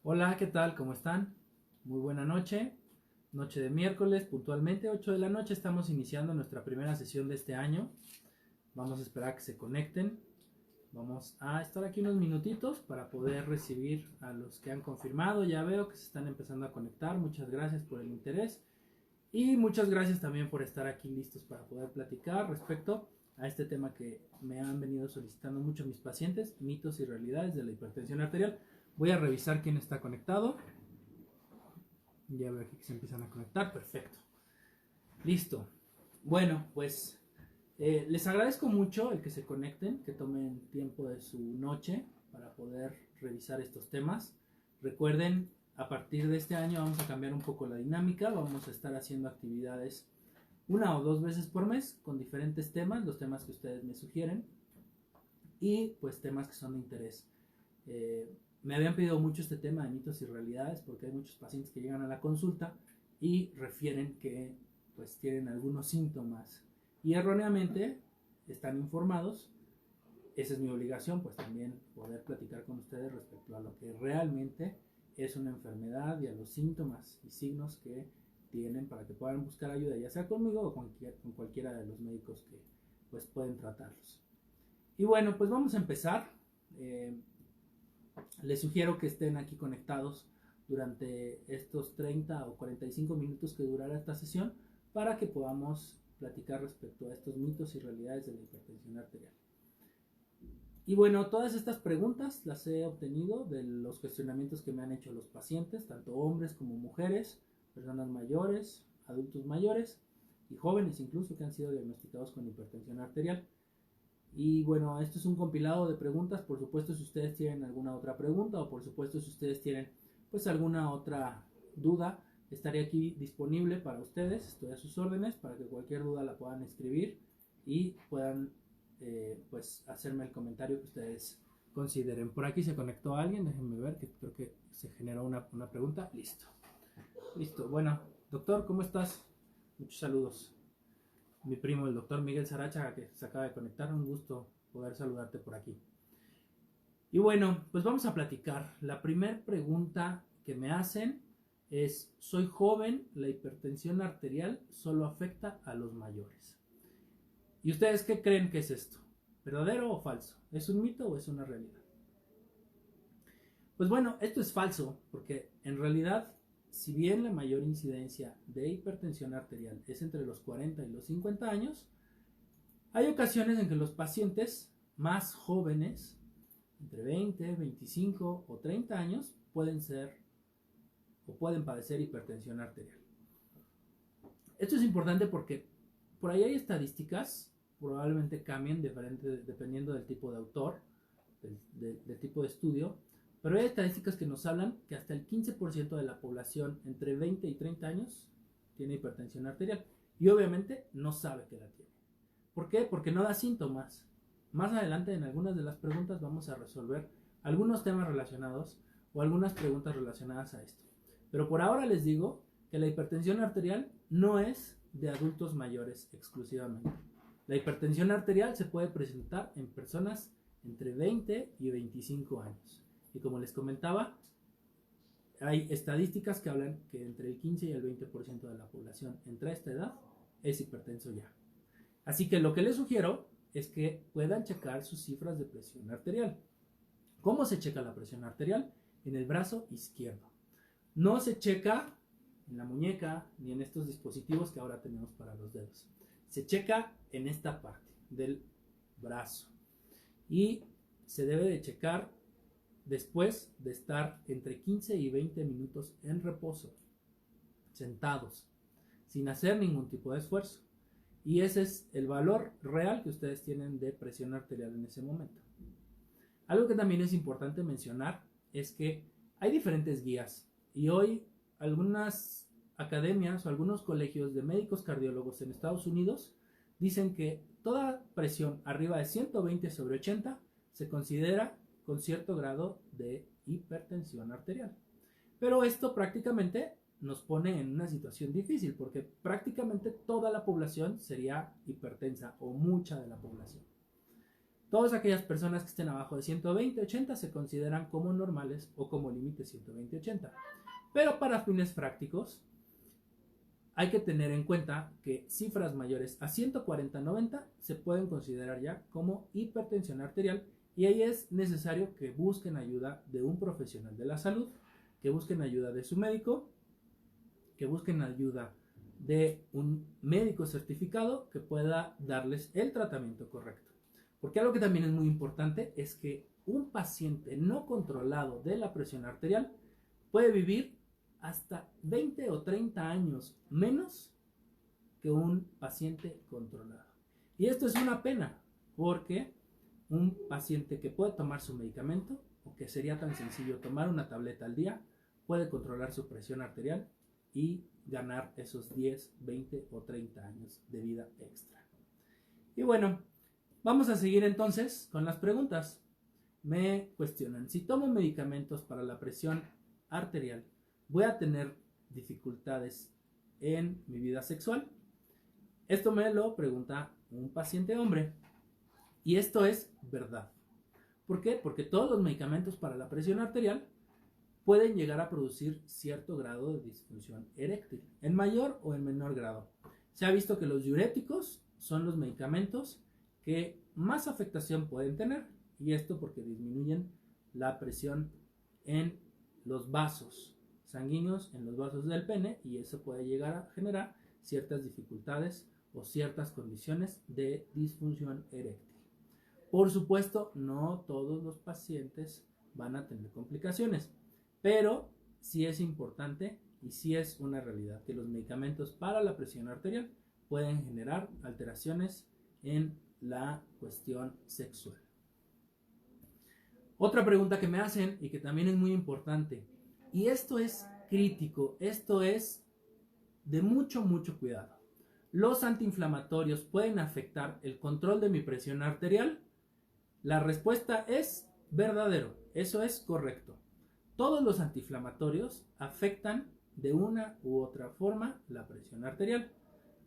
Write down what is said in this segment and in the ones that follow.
Hola, ¿qué tal? ¿Cómo están? Muy buena noche. Noche de miércoles, puntualmente 8 de la noche. Estamos iniciando nuestra primera sesión de este año. Vamos a esperar a que se conecten. Vamos a estar aquí unos minutitos para poder recibir a los que han confirmado. Ya veo que se están empezando a conectar. Muchas gracias por el interés. Y muchas gracias también por estar aquí listos para poder platicar respecto a este tema que me han venido solicitando mucho mis pacientes, mitos y realidades de la hipertensión arterial. Voy a revisar quién está conectado. Ya veo aquí que se empiezan a conectar. Perfecto. Listo. Bueno, pues les agradezco mucho el que se conecten, que tomen tiempo de su noche para poder revisar estos temas. Recuerden, a partir de este año vamos a cambiar un poco la dinámica. Vamos a estar haciendo actividades una o dos veces por mes con diferentes temas, los temas que ustedes me sugieren y pues temas que son de interés. Me habían pedido mucho este tema de mitos y realidades porque hay muchos pacientes que llegan a la consulta y refieren que pues tienen algunos síntomas y erróneamente están informados. Esa es mi obligación, pues también poder platicar con ustedes respecto a lo que realmente es una enfermedad y a los síntomas y signos que tienen para que puedan buscar ayuda, ya sea conmigo o con cualquiera de los médicos que pues pueden tratarlos. Y bueno, pues vamos a empezar. Les sugiero que estén aquí conectados durante estos 30 o 45 minutos que durará esta sesión para que podamos platicar respecto a estos mitos y realidades de la hipertensión arterial. Y bueno, todas estas preguntas las he obtenido de los cuestionamientos que me han hecho los pacientes, tanto hombres como mujeres, personas mayores, adultos mayores y jóvenes incluso que han sido diagnosticados con hipertensión arterial. Y bueno, esto es un compilado de preguntas. Por supuesto, si ustedes tienen alguna otra pregunta o por supuesto si ustedes tienen pues alguna otra duda, estaré aquí disponible para ustedes. Estoy a sus órdenes para que cualquier duda la puedan escribir y puedan pues hacerme el comentario que ustedes consideren. Por aquí se conectó alguien, déjenme ver, que creo que se generó una pregunta. Listo. Listo. Bueno, doctor, ¿cómo estás? Muchos saludos. Mi primo, el doctor Miguel Saracha, que se acaba de conectar. Un gusto poder saludarte por aquí. Y bueno, pues vamos a platicar. La primera pregunta que me hacen es: soy joven, la hipertensión arterial solo afecta a los mayores. ¿Y ustedes qué creen que es esto? ¿Verdadero o falso? ¿Es un mito o es una realidad? Pues bueno, esto es falso, porque en realidad, si bien la mayor incidencia de hipertensión arterial es entre los 40 y los 50 años, hay ocasiones en que los pacientes más jóvenes, entre 20, 25 o 30 años, pueden ser o pueden padecer hipertensión arterial. Esto es importante porque por ahí hay estadísticas, probablemente cambien dependiendo del tipo de autor, del tipo de estudio, pero hay estadísticas que nos hablan que hasta el 15% de la población entre 20 y 30 años tiene hipertensión arterial y obviamente no sabe que la tiene. ¿Por qué? Porque no da síntomas. Más adelante en algunas de las preguntas vamos a resolver algunos temas relacionados o algunas preguntas relacionadas a esto. Pero por ahora les digo que la hipertensión arterial no es de adultos mayores exclusivamente. La hipertensión arterial se puede presentar en personas entre 20 y 25 años. Y como les comentaba, hay estadísticas que hablan que entre el 15 y el 20% de la población entre esta edad es hipertenso ya. Así que lo que les sugiero es que puedan checar sus cifras de presión arterial. ¿Cómo se checa la presión arterial? En el brazo izquierdo. No se checa en la muñeca ni en estos dispositivos que ahora tenemos para los dedos. Se checa en esta parte del brazo. Y se debe de checar después de estar entre 15 y 20 minutos en reposo, sentados, sin hacer ningún tipo de esfuerzo. Y ese es el valor real que ustedes tienen de presión arterial en ese momento. Algo que también es importante mencionar es que hay diferentes guías y hoy algunas academias o algunos colegios de médicos cardiólogos en Estados Unidos dicen que toda presión arriba de 120 sobre 80 se considera con cierto grado de hipertensión arterial. Pero esto prácticamente nos pone en una situación difícil porque prácticamente toda la población sería hipertensa o mucha de la población. Todas aquellas personas que estén abajo de 120/80 se consideran como normales o como límite 120/80. Pero para fines prácticos hay que tener en cuenta que cifras mayores a 140/90 se pueden considerar ya como hipertensión arterial, y ahí es necesario que busquen ayuda de un profesional de la salud, que busquen ayuda de su médico, que busquen ayuda de un médico certificado que pueda darles el tratamiento correcto. Porque algo que también es muy importante es que un paciente no controlado de la presión arterial puede vivir hasta 20 o 30 años menos que un paciente controlado. Y esto es una pena, porque un paciente que puede tomar su medicamento, o que sería tan sencillo tomar una tableta al día, puede controlar su presión arterial y ganar esos 10, 20 o 30 años de vida extra. Y bueno, vamos a seguir entonces con las preguntas. Me cuestionan, si tomo medicamentos para la presión arterial, ¿voy a tener dificultades en mi vida sexual? Esto me lo pregunta un paciente hombre, y esto es verdad. ¿Por qué? Porque todos los medicamentos para la presión arterial pueden llegar a producir cierto grado de disfunción eréctil, en mayor o en menor grado. Se ha visto que los diuréticos son los medicamentos que más afectación pueden tener, y esto porque disminuyen la presión en los vasos sanguíneos, en los vasos del pene, y eso puede llegar a generar ciertas dificultades o ciertas condiciones de disfunción eréctil. Por supuesto, no todos los pacientes van a tener complicaciones, pero sí es importante y sí es una realidad que los medicamentos para la presión arterial pueden generar alteraciones en la cuestión sexual. Otra pregunta que me hacen y que también es muy importante, y esto es crítico, esto es de mucho cuidado. ¿Los antiinflamatorios pueden afectar el control de mi presión arterial? La respuesta es verdadero, eso es correcto. Todos los antiinflamatorios afectan de una u otra forma la presión arterial.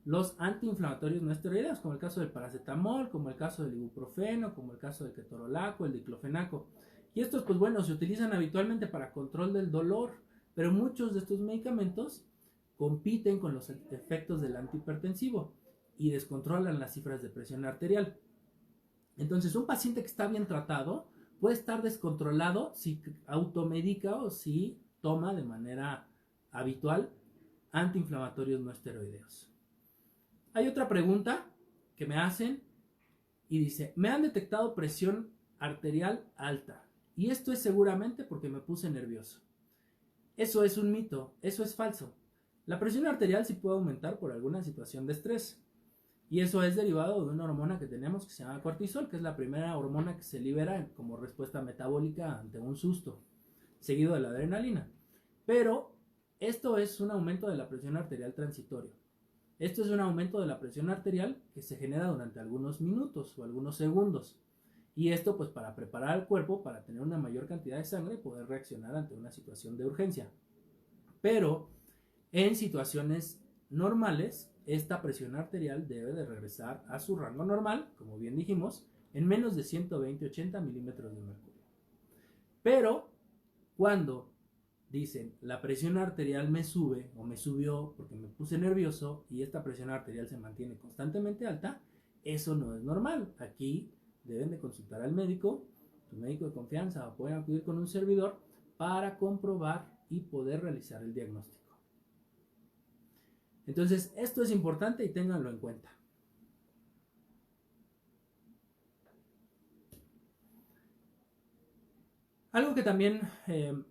Los antiinflamatorios no esteroideos, como el caso del paracetamol, como el caso del ibuprofeno, como el caso del ketorolaco, el diclofenaco. Y estos, pues bueno, se utilizan habitualmente para control del dolor, pero muchos de estos medicamentos compiten con los efectos del antihipertensivo y descontrolan las cifras de presión arterial. Entonces, un paciente que está bien tratado puede estar descontrolado si automedica o si toma de manera habitual antiinflamatorios no esteroideos. Hay otra pregunta que me hacen y dice, me han detectado presión arterial alta, y esto es seguramente porque me puse nervioso. Eso es un mito, eso es falso. La presión arterial sí puede aumentar por alguna situación de estrés, y eso es derivado de una hormona que tenemos que se llama cortisol, que es la primera hormona que se libera como respuesta metabólica ante un susto, seguido de la adrenalina. Pero esto es un aumento de la presión arterial transitorio. Esto es un aumento de la presión arterial que se genera durante algunos minutos o algunos segundos. Y esto pues para preparar al cuerpo para tener una mayor cantidad de sangre y poder reaccionar ante una situación de urgencia. Pero en situaciones normales, esta presión arterial debe de regresar a su rango normal, como bien dijimos, en menos de 120/80 milímetros de mercurio. Pero cuando dicen la presión arterial me sube o me subió porque me puse nervioso y esta presión arterial se mantiene constantemente alta, eso no es normal. Aquí deben de consultar al médico, tu médico de confianza, o pueden acudir con un servidor para comprobar y poder realizar el diagnóstico. Entonces, esto es importante y ténganlo en cuenta. Algo que también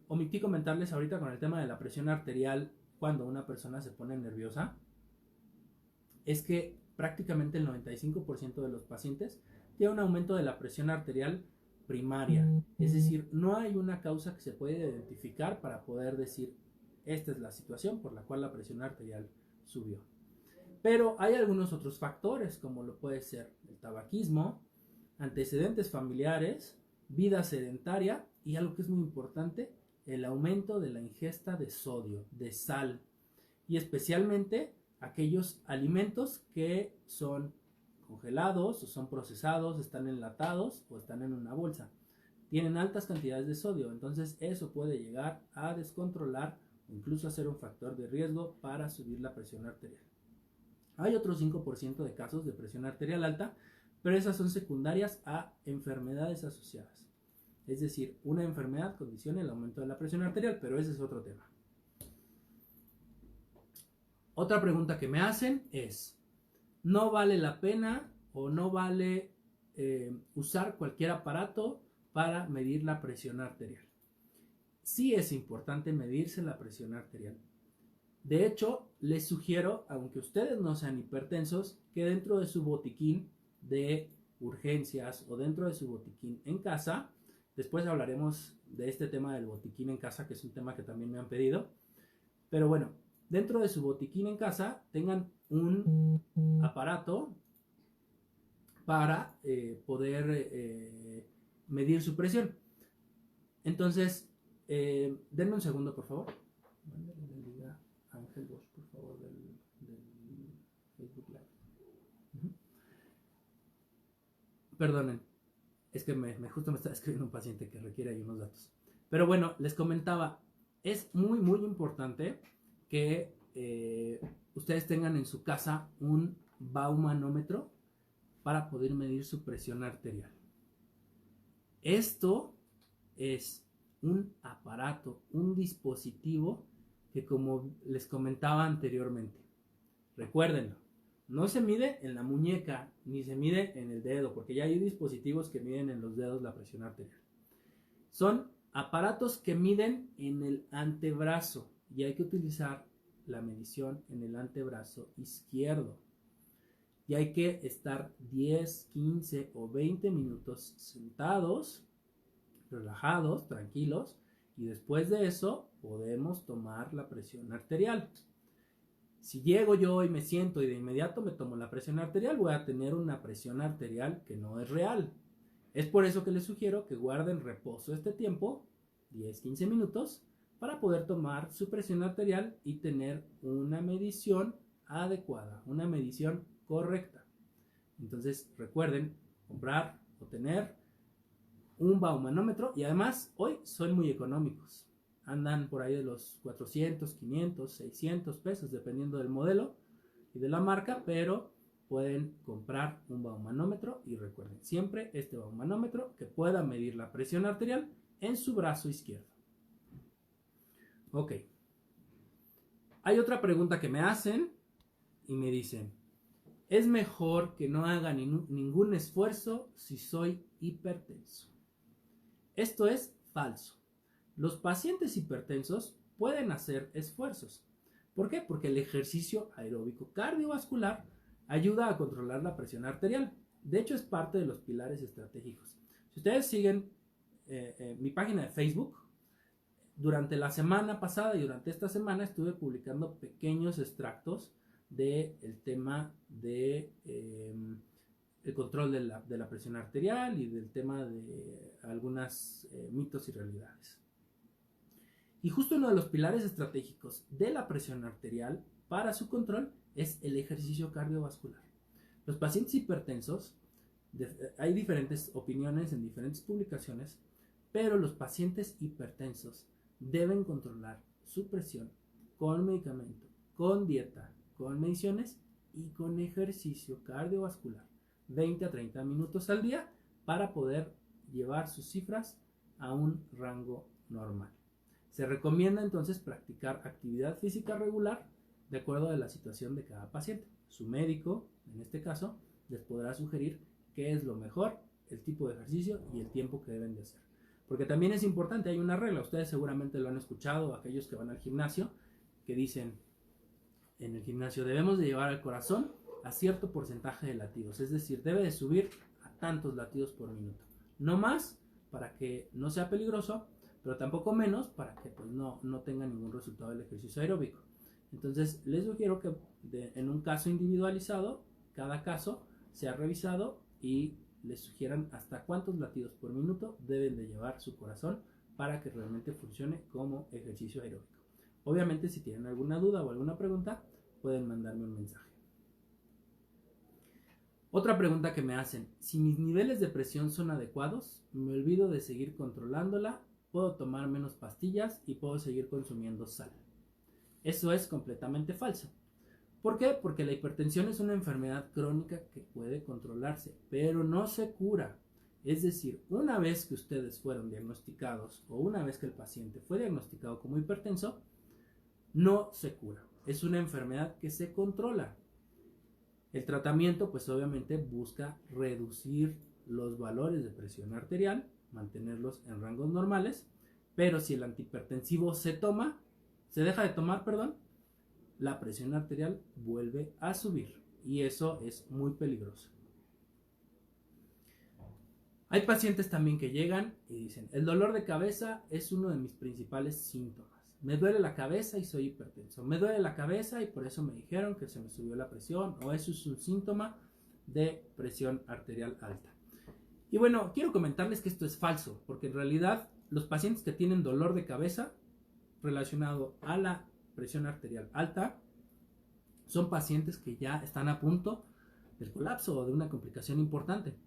omití comentarles ahorita con el tema de la presión arterial cuando una persona se pone nerviosa es que prácticamente el 95% de los pacientes tiene un aumento de la presión arterial primaria. Es decir, no hay una causa que se pueda identificar para poder decir esta es la situación por la cual la presión arterial subió. Pero hay algunos otros factores, como lo puede ser el tabaquismo, antecedentes familiares, vida sedentaria y algo que es muy importante, el aumento de la ingesta de sodio, de sal, y especialmente aquellos alimentos que son congelados o son procesados, están enlatados o están en una bolsa. Tienen altas cantidades de sodio, entonces eso puede llegar a descontrolar o incluso a ser un factor de riesgo para subir la presión arterial. Hay otro 5% de casos de presión arterial alta, pero esas son secundarias a enfermedades asociadas. Es decir, una enfermedad condiciona el aumento de la presión arterial, pero ese es otro tema. Otra pregunta que me hacen es, ¿no vale la pena o no vale usar cualquier aparato para medir la presión arterial? Sí es importante medirse la presión arterial. De hecho, les sugiero, aunque ustedes no sean hipertensos, que dentro de su botiquín de urgencias o dentro de su botiquín en casa, después hablaremos de este tema del botiquín en casa, que es un tema que también me han pedido, pero bueno, dentro de su botiquín en casa tengan un aparato para poder medir su presión. Entonces, denme un segundo, por favor. Ángel Bosch, por favor, del Facebook Live. Perdonen, es que justo me está escribiendo un paciente que requiere ahí unos datos. Pero bueno, les comentaba, es muy importante que ustedes tengan en su casa un baumanómetro para poder medir su presión arterial. Esto es un aparato, un dispositivo que, como les comentaba anteriormente, recuérdenlo, no se mide en la muñeca ni se mide en el dedo, porque ya hay dispositivos que miden en los dedos la presión arterial. Son aparatos que miden en el antebrazo y hay que utilizar la medición en el antebrazo izquierdo. Y hay que estar 10, 15 o 20 minutos sentados, relajados, tranquilos, y después de eso podemos tomar la presión arterial. Si llego yo y me siento y de inmediato me tomo la presión arterial, voy a tener una presión arterial que no es real. Es por eso que les sugiero que guarden reposo este tiempo, 10-15 minutos, para poder tomar su presión arterial y tener una medición adecuada, una medición correcta. Entonces recuerden comprar o tener un baumanómetro, y además hoy son muy económicos. Andan por ahí de los 400, 500, 600 pesos dependiendo del modelo y de la marca, pero pueden comprar un baumanómetro y recuerden siempre este baumanómetro que pueda medir la presión arterial en su brazo izquierdo. Ok. Hay otra pregunta que me hacen y me dicen, ¿es mejor que no haga ningún esfuerzo si soy hipertenso? Esto es falso. Los pacientes hipertensos pueden hacer esfuerzos. ¿Por qué? Porque el ejercicio aeróbico cardiovascular ayuda a controlar la presión arterial. De hecho, es parte de los pilares estratégicos. Si ustedes siguen mi página de Facebook, durante la semana pasada y durante esta semana estuve publicando pequeños extractos del tema de el control de la presión arterial y del tema de algunos mitos y realidades. Y justo uno de los pilares estratégicos de la presión arterial para su control es el ejercicio cardiovascular. Los pacientes hipertensos, hay diferentes opiniones en diferentes publicaciones, pero los pacientes hipertensos deben controlar su presión con medicamento, con dieta, con mediciones y con ejercicio cardiovascular. 20 a 30 minutos al día para poder llevar sus cifras a un rango normal. Se recomienda entonces practicar actividad física regular de acuerdo a la situación de cada paciente. Su médico, en este caso, les podrá sugerir qué es lo mejor, el tipo de ejercicio y el tiempo que deben de hacer. Porque también es importante, hay una regla, ustedes seguramente lo han escuchado, aquellos que van al gimnasio, que dicen, en el gimnasio debemos de llevar al corazón a cierto porcentaje de latidos, es decir, debe de subir a tantos latidos por minuto. No más para que no sea peligroso, pero tampoco menos para que pues, no tenga ningún resultado del ejercicio aeróbico. Entonces les sugiero que en un caso individualizado, cada caso sea revisado y les sugieran hasta cuántos latidos por minuto deben de llevar su corazón para que realmente funcione como ejercicio aeróbico. Obviamente si tienen alguna duda o alguna pregunta pueden mandarme un mensaje. Otra pregunta que me hacen: si mis niveles de presión son adecuados, me olvido de seguir controlándola, puedo tomar menos pastillas y puedo seguir consumiendo sal. Eso es completamente falso. ¿Por qué? Porque la hipertensión es una enfermedad crónica que puede controlarse, pero no se cura. Es decir, una vez que ustedes fueron diagnosticados o una vez que el paciente fue diagnosticado como hipertenso, no se cura. Es una enfermedad que se controla. El tratamiento, pues obviamente busca reducir los valores de presión arterial, mantenerlos en rangos normales, pero si el antihipertensivo se deja de tomar, la presión arterial vuelve a subir y eso es muy peligroso. Hay pacientes también que llegan y dicen: el dolor de cabeza es uno de mis principales síntomas. Me duele la cabeza y soy hipertenso. Me duele la cabeza y por eso me dijeron que se me subió la presión, o eso es un síntoma de presión arterial alta. Y bueno, quiero comentarles que esto es falso, porque en realidad los pacientes que tienen dolor de cabeza relacionado a la presión arterial alta son pacientes que ya están a punto del colapso o de una complicación importante.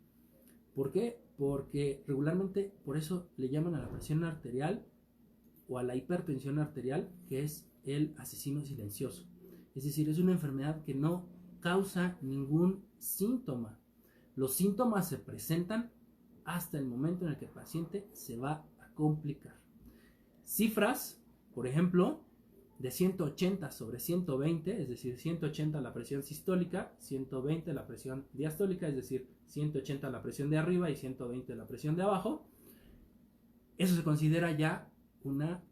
¿Por qué? Porque regularmente por eso le llaman a la presión arterial o a la hipertensión arterial, que es el asesino silencioso. Es decir, es una enfermedad que no causa ningún síntoma. Los síntomas se presentan hasta el momento en el que el paciente se va a complicar. Cifras, por ejemplo, de 180 sobre 120, es decir, 180 la presión sistólica, 120 la presión diastólica, es decir, 180 la presión de arriba y 120 la presión de abajo. Eso se considera ya una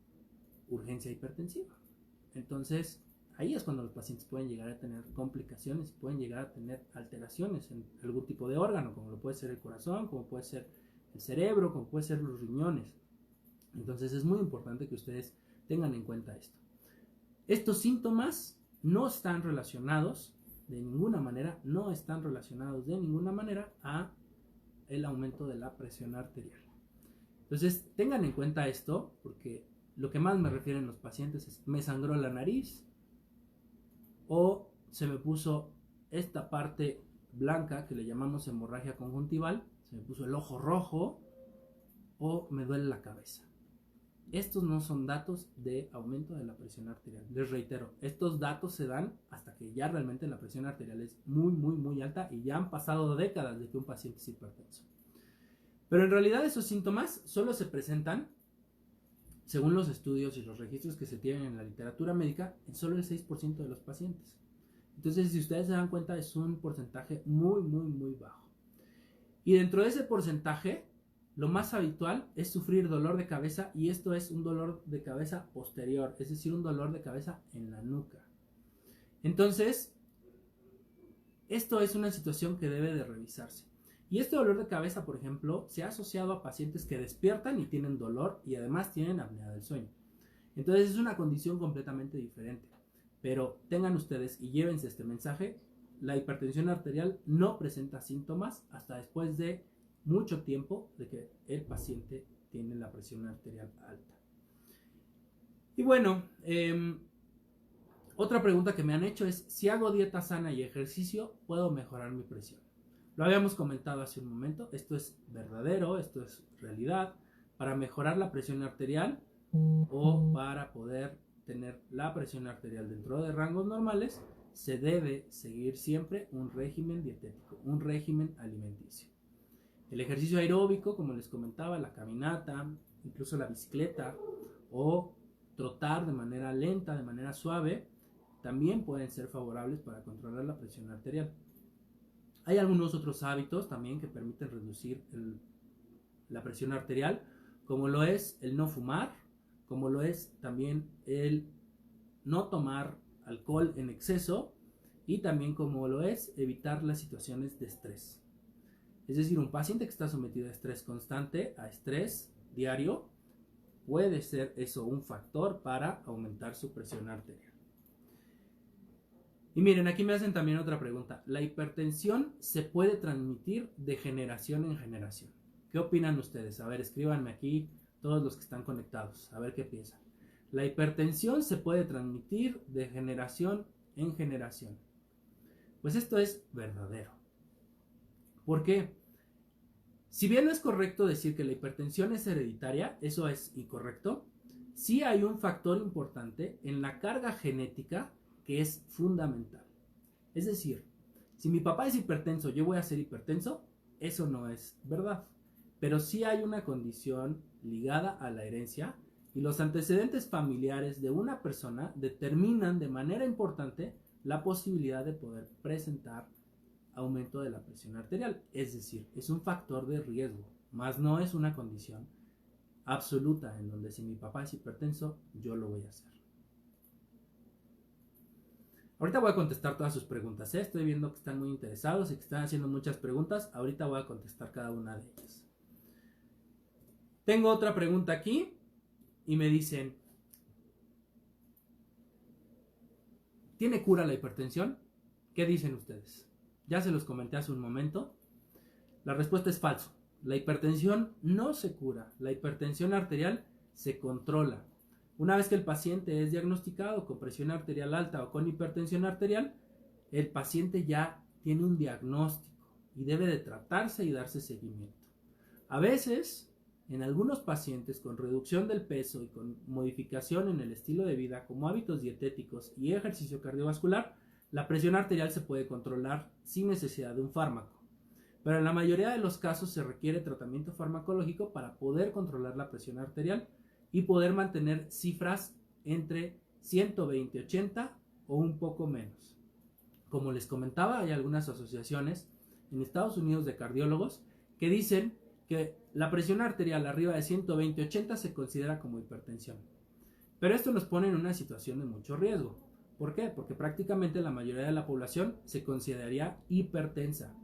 urgencia hipertensiva. Entonces, ahí es cuando los pacientes pueden llegar a tener complicaciones, pueden llegar a tener alteraciones en algún tipo de órgano, como lo puede ser el corazón, como puede ser el cerebro, como puede ser los riñones. Entonces, es muy importante que ustedes tengan en cuenta esto. Estos síntomas no están relacionados de ninguna manera, a el aumento de la presión arterial. Entonces, tengan en cuenta esto, porque lo que más me refieren los pacientes es: me sangró la nariz, o se me puso esta parte blanca que le llamamos hemorragia conjuntival, se me puso el ojo rojo, o me duele la cabeza. Estos no son datos de aumento de la presión arterial. Les reitero, estos datos se dan hasta que ya realmente la presión arterial es muy, muy, muy alta y ya han pasado décadas de que un paciente es hipertenso. Pero en realidad esos síntomas solo se presentan, según los estudios y los registros que se tienen en la literatura médica, en solo el 6% de los pacientes. Entonces, si ustedes se dan cuenta, es un porcentaje muy, muy, muy bajo. Y dentro de ese porcentaje, lo más habitual es sufrir dolor de cabeza, y esto es un dolor de cabeza posterior, es decir, un dolor de cabeza en la nuca. Entonces, esto es una situación que debe de revisarse. Y este dolor de cabeza, por ejemplo, se ha asociado a pacientes que despiertan y tienen dolor y además tienen apnea del sueño. Entonces es una condición completamente diferente. Pero tengan ustedes y llévense este mensaje: la hipertensión arterial no presenta síntomas hasta después de mucho tiempo de que el paciente tiene la presión arterial alta. Y bueno, otra pregunta que me han hecho es: si hago dieta sana y ejercicio, ¿puedo mejorar mi presión? Lo habíamos comentado hace un momento, esto es verdadero, esto es realidad. Para mejorar la presión arterial o para poder tener la presión arterial dentro de rangos normales, se debe seguir siempre un régimen dietético, un régimen alimenticio. El ejercicio aeróbico, como les comentaba, la caminata, incluso la bicicleta o trotar de manera lenta, de manera suave, también pueden ser favorables para controlar la presión arterial. Hay algunos otros hábitos también que permiten reducir la presión arterial, como lo es el no fumar, como lo es también el no tomar alcohol en exceso, y también como lo es evitar las situaciones de estrés. Es decir, un paciente que está sometido a estrés constante, a estrés diario, puede ser eso un factor para aumentar su presión arterial. Y miren, aquí me hacen también otra pregunta: ¿la hipertensión se puede transmitir de generación en generación? ¿Qué opinan ustedes? A ver, escríbanme aquí todos los que están conectados, a ver qué piensan. ¿La hipertensión se puede transmitir de generación en generación? Pues esto es verdadero. ¿Por qué? Si bien no es correcto decir que la hipertensión es hereditaria, eso es incorrecto, sí hay un factor importante en la carga genética que es fundamental. Es decir, si mi papá es hipertenso, yo voy a ser hipertenso, eso no es verdad. Pero sí hay una condición ligada a la herencia y los antecedentes familiares de una persona determinan de manera importante la posibilidad de poder presentar aumento de la presión arterial. Es decir, es un factor de riesgo, más no es una condición absoluta en donde si mi papá es hipertenso, yo lo voy a hacer. Ahorita voy a contestar todas sus preguntas, ¿eh? Estoy viendo que están muy interesados y que están haciendo muchas preguntas. Ahorita voy a contestar cada una de ellas. Tengo otra pregunta aquí y me dicen, ¿tiene cura la hipertensión? ¿Qué dicen ustedes? Ya se los comenté hace un momento. La respuesta es falso. La hipertensión no se cura. La hipertensión arterial se controla. Una vez que el paciente es diagnosticado con presión arterial alta o con hipertensión arterial, el paciente ya tiene un diagnóstico y debe de tratarse y darse seguimiento. A veces, en algunos pacientes con reducción del peso y con modificación en el estilo de vida como hábitos dietéticos y ejercicio cardiovascular, la presión arterial se puede controlar sin necesidad de un fármaco. Pero en la mayoría de los casos se requiere tratamiento farmacológico para poder controlar la presión arterial y poder mantener cifras entre 120-80 o un poco menos. Como les comentaba, hay algunas asociaciones en Estados Unidos de cardiólogos que dicen que la presión arterial arriba de 120-80 se considera como hipertensión. Pero esto nos pone en una situación de mucho riesgo. ¿Por qué? Porque prácticamente la mayoría de la población se consideraría hipertensa.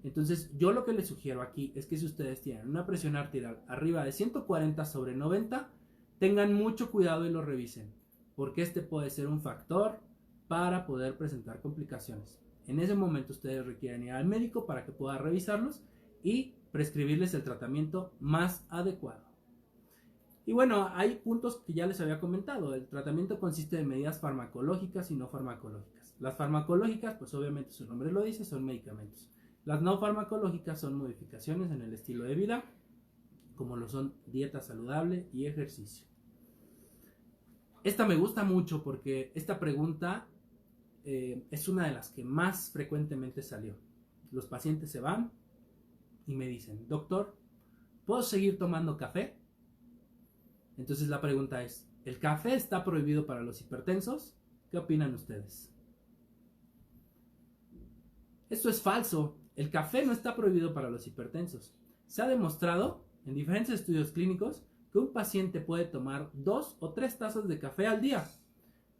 Entonces, yo lo que les sugiero aquí es que si ustedes tienen una presión arterial arriba de 140/90, tengan mucho cuidado y lo revisen, porque este puede ser un factor para poder presentar complicaciones. En ese momento ustedes requieren ir al médico para que pueda revisarlos y prescribirles el tratamiento más adecuado. Y bueno, hay puntos que ya les había comentado. El tratamiento consiste de medidas farmacológicas y no farmacológicas. Las farmacológicas, pues obviamente su nombre lo dice, son medicamentos. Las no farmacológicas son modificaciones en el estilo de vida, como lo son dieta saludable y ejercicio. Esta me gusta mucho porque esta pregunta es una de las que más frecuentemente salió. Los pacientes se van y me dicen, doctor, ¿puedo seguir tomando café? Entonces la pregunta es, ¿el café está prohibido para los hipertensos? ¿Qué opinan ustedes? Esto es falso. El café no está prohibido para los hipertensos. Se ha demostrado en diferentes estudios clínicos que un paciente puede tomar 2 o 3 tazas de café al día.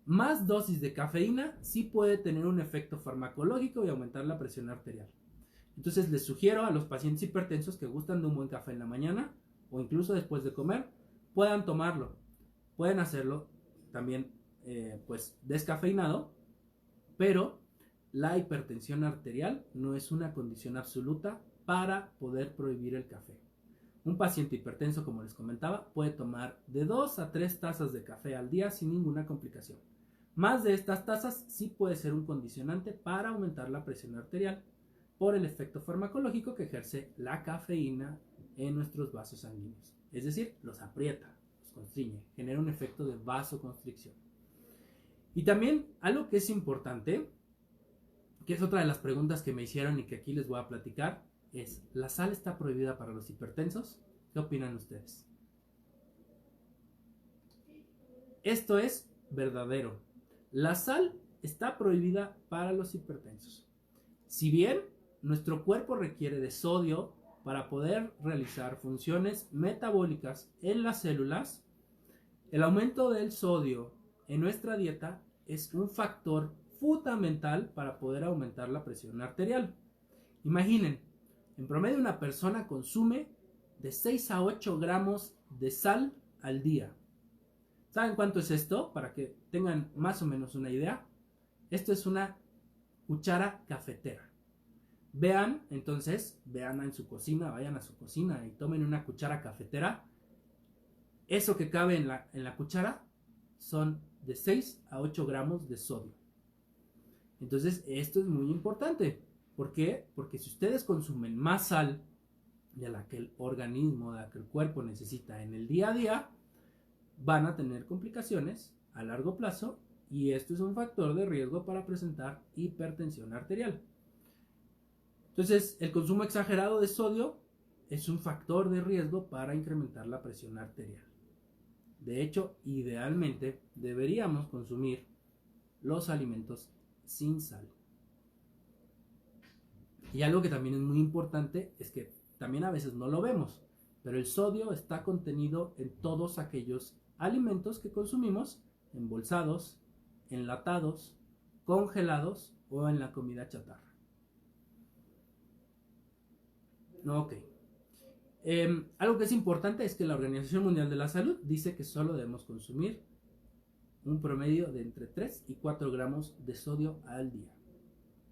Más dosis de cafeína sí puede tener un efecto farmacológico y aumentar la presión arterial. Entonces les sugiero a los pacientes hipertensos que gustan de un buen café en la mañana o incluso después de comer, puedan tomarlo. Pueden hacerlo también pues descafeinado, pero la hipertensión arterial no es una condición absoluta para poder prohibir el café. Un paciente hipertenso, como les comentaba, puede tomar de 2 a 3 tazas de café al día sin ninguna complicación. Más de estas tazas sí puede ser un condicionante para aumentar la presión arterial por el efecto farmacológico que ejerce la cafeína en nuestros vasos sanguíneos. Es decir, los aprieta, los constriñe, genera un efecto de vasoconstricción. Y también algo que es importante, que es otra de las preguntas que me hicieron y que aquí les voy a platicar, es, ¿la sal está prohibida para los hipertensos? ¿Qué opinan ustedes? Esto es verdadero. La sal está prohibida para los hipertensos. Si bien nuestro cuerpo requiere de sodio para poder realizar funciones metabólicas en las células, el aumento del sodio en nuestra dieta es un factor fundamental para poder aumentar la presión arterial. Imaginen, en promedio una persona consume de 6 a 8 gramos de sal al día. ¿Saben cuánto es esto? Para que tengan más o menos una idea. Esto es una cuchara cafetera. Vean, entonces, vean en su cocina, vayan a su cocina y tomen una cuchara cafetera. Eso que cabe en la cuchara son de 6 a 8 gramos de sodio. Entonces, esto es muy importante. ¿Por qué? Porque si ustedes consumen más sal de la que el organismo, de la que el cuerpo necesita en el día a día, van a tener complicaciones a largo plazo y esto es un factor de riesgo para presentar hipertensión arterial. Entonces, el consumo exagerado de sodio es un factor de riesgo para incrementar la presión arterial. De hecho, idealmente deberíamos consumir los alimentos sin sal. Y algo que también es muy importante es que también a veces no lo vemos, pero el sodio está contenido en todos aquellos alimentos que consumimos, embolsados, enlatados, congelados o en la comida chatarra. Ok. Algo que es importante es que la Organización Mundial de la Salud dice que solo debemos consumir un promedio de entre 3 y 4 gramos de sodio al día,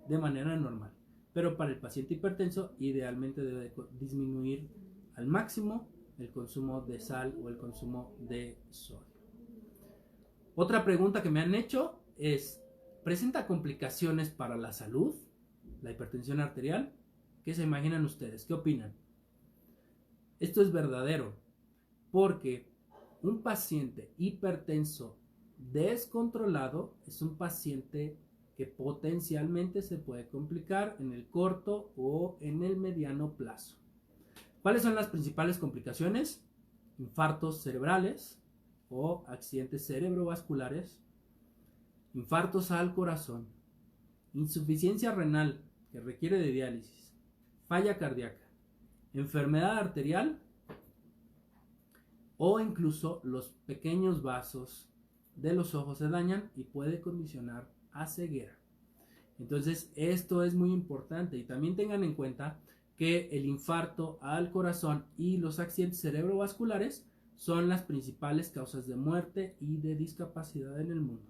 de manera normal. Pero para el paciente hipertenso, idealmente debe disminuir al máximo el consumo de sal o el consumo de sodio. Otra pregunta que me han hecho es, ¿presenta complicaciones para la salud la hipertensión arterial? ¿Qué se imaginan ustedes? ¿Qué opinan? Esto es verdadero, porque un paciente hipertenso descontrolado es un paciente que potencialmente se puede complicar en el corto o en el mediano plazo. ¿Cuáles son las principales complicaciones? Infartos cerebrales o accidentes cerebrovasculares, infartos al corazón, insuficiencia renal que requiere de diálisis, falla cardíaca, enfermedad arterial o incluso los pequeños vasos de los ojos se dañan y puede condicionar a ceguera. Entonces esto es muy importante y también tengan en cuenta que el infarto al corazón y los accidentes cerebrovasculares son las principales causas de muerte y de discapacidad en el mundo.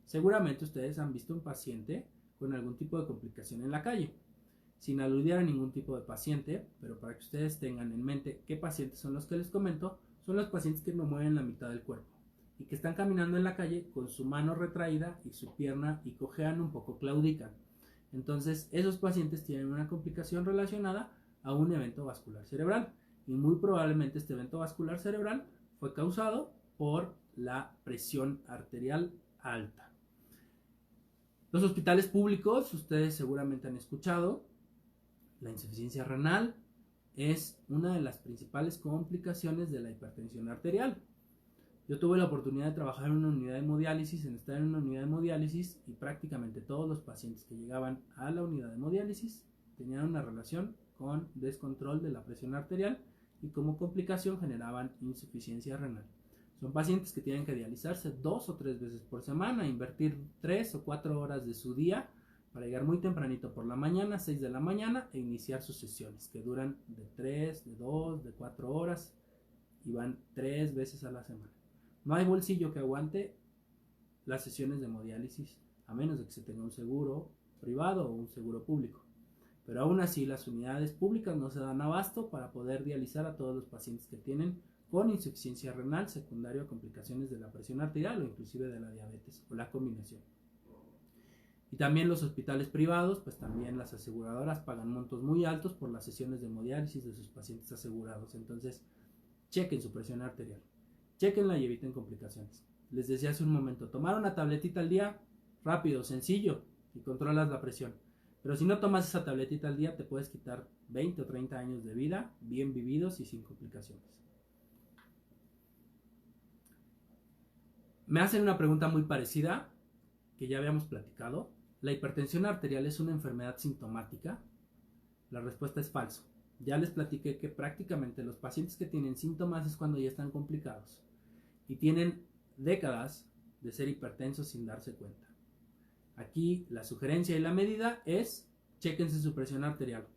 Seguramente ustedes han visto un paciente con algún tipo de complicación en la calle, sin aludir a ningún tipo de paciente, pero para que ustedes tengan en mente qué pacientes son los que les comento, son los pacientes que no mueven la mitad del cuerpo y que están caminando en la calle con su mano retraída y su pierna y cojean un poco, claudican. Entonces esos pacientes tienen una complicación relacionada a un evento vascular cerebral y muy probablemente este evento vascular cerebral fue causado por la presión arterial alta. Los hospitales públicos, ustedes seguramente han escuchado, la insuficiencia renal es una de las principales complicaciones de la hipertensión arterial. Yo tuve la oportunidad de trabajar en una unidad de hemodiálisis, y prácticamente todos los pacientes que llegaban a la unidad de hemodiálisis tenían una relación con descontrol de la presión arterial y como complicación generaban insuficiencia renal. Son pacientes que tienen que dializarse 2 o 3 veces por semana, invertir 3 o 4 horas de su día para llegar muy tempranito por la mañana, 6 de la mañana, e iniciar sus sesiones, que duran de 3, de 2, de 4 horas y van 3 veces a la semana. No hay bolsillo que aguante las sesiones de hemodiálisis, a menos de que se tenga un seguro privado o un seguro público. Pero aún así, las unidades públicas no se dan abasto para poder dializar a todos los pacientes que tienen con insuficiencia renal secundaria a complicaciones de la presión arterial o inclusive de la diabetes o la combinación. Y también los hospitales privados, pues también las aseguradoras pagan montos muy altos por las sesiones de hemodiálisis de sus pacientes asegurados. Entonces, chequen su presión arterial, chequenla y eviten complicaciones. Les decía hace un momento, tomar una tabletita al día, rápido, sencillo, y controlas la presión. Pero si no tomas esa tabletita al día, te puedes quitar 20 o 30 años de vida, bien vividos y sin complicaciones. Me hacen una pregunta muy parecida, que ya habíamos platicado. ¿La hipertensión arterial es una enfermedad sintomática? La respuesta es falso. Ya les platiqué que prácticamente los pacientes que tienen síntomas es cuando ya están complicados y tienen décadas de ser hipertensos sin darse cuenta. Aquí la sugerencia y la medida es: chéquense su presión arterial,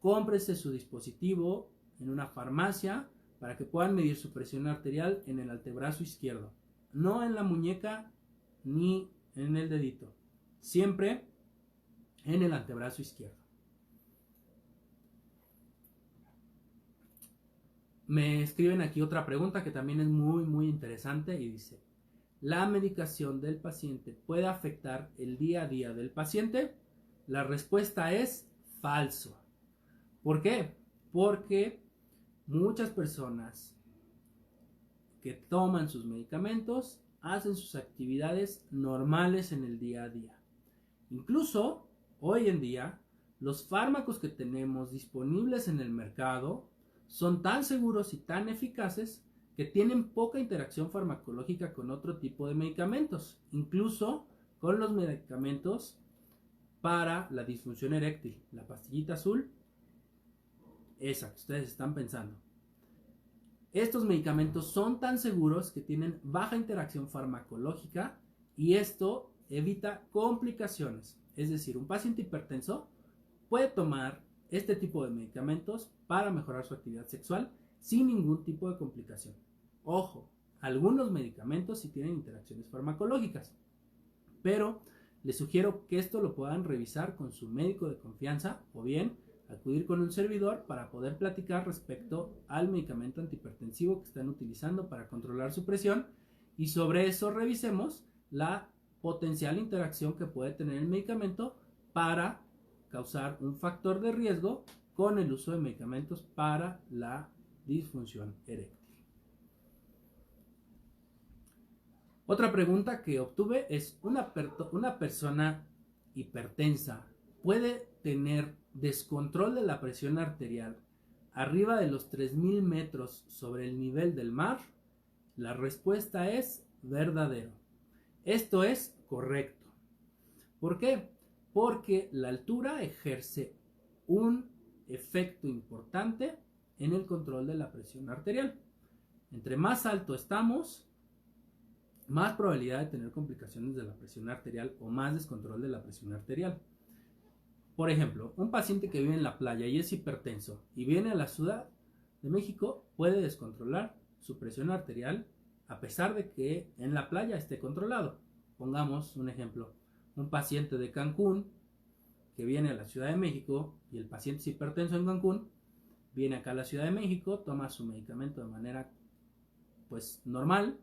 cómprese su dispositivo en una farmacia para que puedan medir su presión arterial en el antebrazo izquierdo, no en la muñeca ni en el dedito, siempre en el antebrazo izquierdo. Me escriben aquí otra pregunta que también es muy interesante y dice: ¿la medicación del paciente puede afectar el día a día del paciente? La respuesta es falso. ¿Por qué? Porque muchas personas que toman sus medicamentos hacen sus actividades normales en el día a día. Incluso hoy en día los fármacos que tenemos disponibles en el mercado son tan seguros y tan eficaces que tienen poca interacción farmacológica con otro tipo de medicamentos, incluso con los medicamentos para la disfunción eréctil, la pastillita azul, esa que ustedes están pensando. Estos medicamentos son tan seguros que tienen baja interacción farmacológica y esto evita complicaciones. Es decir, un paciente hipertenso puede tomar este tipo de medicamentos para mejorar su actividad sexual sin ningún tipo de complicación. Ojo, algunos medicamentos sí tienen interacciones farmacológicas, pero les sugiero que esto lo puedan revisar con su médico de confianza o bien acudir con un servidor para poder platicar respecto al medicamento antihipertensivo que están utilizando para controlar su presión y sobre eso revisemos la potencial interacción que puede tener el medicamento para causar un factor de riesgo con el uso de medicamentos para la disfunción eréctil. Otra pregunta que obtuve es, ¿una persona hipertensa puede tener descontrol de la presión arterial arriba de los 3000 metros sobre el nivel del mar? La respuesta es verdadero. Esto es correcto. ¿Por qué? Porque la altura ejerce un efecto importante en el control de la presión arterial. Entre más alto estamos, más probabilidad de tener complicaciones de la presión arterial o más descontrol de la presión arterial. Por ejemplo, un paciente que vive en la playa y es hipertenso y viene a la Ciudad de México puede descontrolar su presión arterial a pesar de que en la playa esté controlado. Pongamos un ejemplo, un paciente de Cancún que viene a la Ciudad de México y el paciente es hipertenso en Cancún, viene acá a la Ciudad de México, toma su medicamento de manera pues normal.